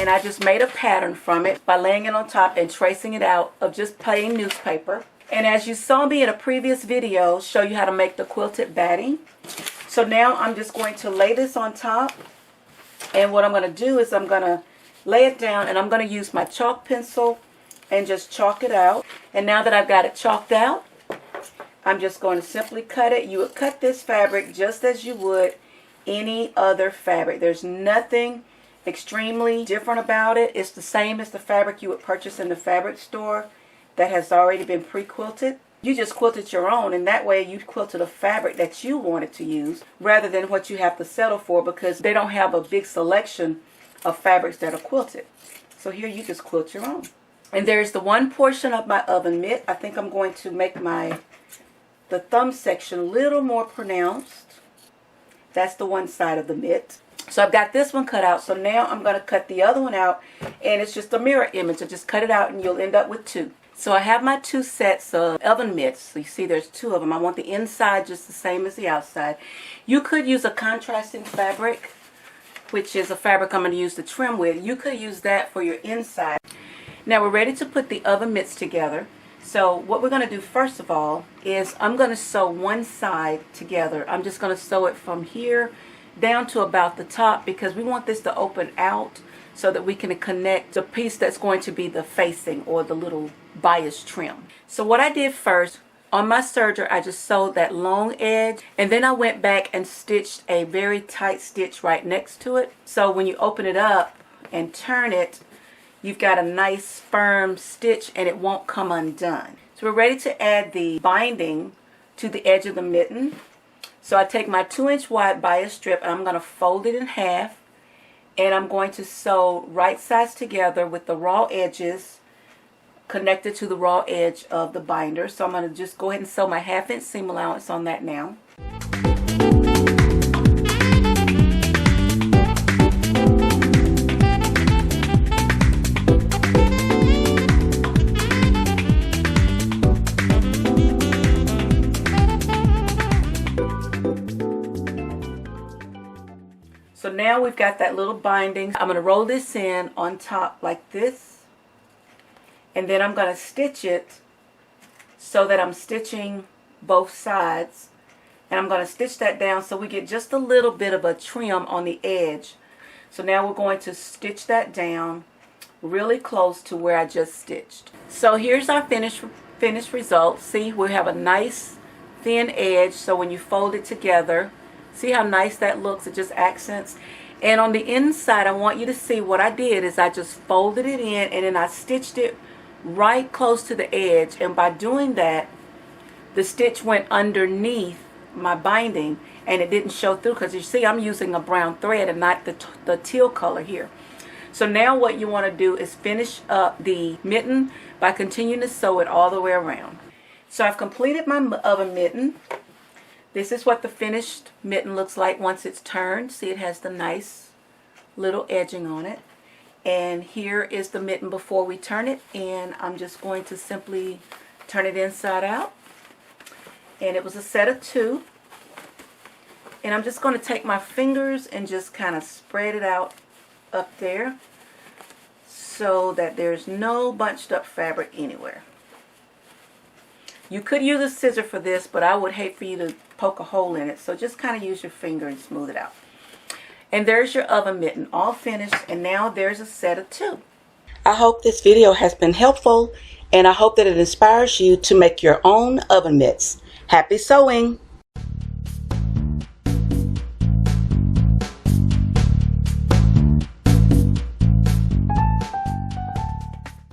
and I just made a pattern from it by laying it on top and tracing it out of just plain newspaper. And as you saw me in a previous video show you how to make the quilted batting. So now I'm just going to lay this on top, and what I'm going to do is I'm going to lay it down, and I'm going to use my chalk pencil and just chalk it out. And now that I've got it chalked out, I'm just going to simply cut it. You would cut this fabric just as you would any other fabric. There's nothing extremely different about it. It's the same as the fabric you would purchase in the fabric store that has already been pre-quilted. You just quilted your own, and that way you quilted a fabric that you wanted to use rather than what you have to settle for, because they don't have a big selection of fabrics that are quilted. So here you just quilt your own. And there's the one portion of my oven mitt. I think I'm going to make the thumb section a little more pronounced. That's the one side of the mitt. So I've got this one cut out. So now I'm going to cut the other one out, and it's just a mirror image. So just cut it out and you'll end up with two. So I have my two sets of oven mitts. So you see there's two of them. I want the inside just the same as the outside. You could use a contrasting fabric, which is a fabric I'm going to use to trim with. You could use that for your inside. Now we're ready to put the oven mitts together. So what we're going to do first of all is I'm going to sew one side together. I'm just going to sew it from here down to about the top, because we want this to open out so that we can connect the piece that's going to be the facing or the little bias trim. So what I did first, on my serger, I just sewed that long edge, and then I went back and stitched a very tight stitch right next to it. So when you open it up and turn it, you've got a nice firm stitch and it won't come undone. So we're ready to add the binding to the edge of the mitten. So I take my 2-inch wide bias strip and I'm going to fold it in half, and I'm going to sew right sides together with the raw edges connected to the raw edge of the binder. So I'm going to just go ahead and sew my 1/2-inch seam allowance on that now. So now we've got that little binding. I'm going to roll this in on top like this, and then I'm going to stitch it so that I'm stitching both sides, and I'm going to stitch that down so we get just a little bit of a trim on the edge. So now we're going to stitch that down really close to where I just stitched. So here's our finished result. See, we have a nice thin edge, so when you fold it together, see how nice that looks? It just accents. And on the inside, I want you to see what I did is I just folded it in, and then I stitched it right close to the edge. And by doing that, the stitch went underneath my binding and it didn't show through, because you see I'm using a brown thread and not the teal color here. So now what you want to do is finish up the mitten by continuing to sew it all the way around. So I've completed my oven mitten. This is what the finished mitten looks like once it's turned. See, it has the nice little edging on it. And here is the mitten before we turn it. And I'm just going to simply turn it inside out. And it was a set of 2. And I'm just going to take my fingers and just kind of spread it out up there so that there's no bunched up fabric anywhere. You could use a scissor for this, but I would hate for you to poke a hole in it. So just kind of use your finger and smooth it out. And there's your oven mitten all finished, and now there's a set of 2. I hope this video has been helpful, and I hope that it inspires you to make your own oven mitts. Happy sewing!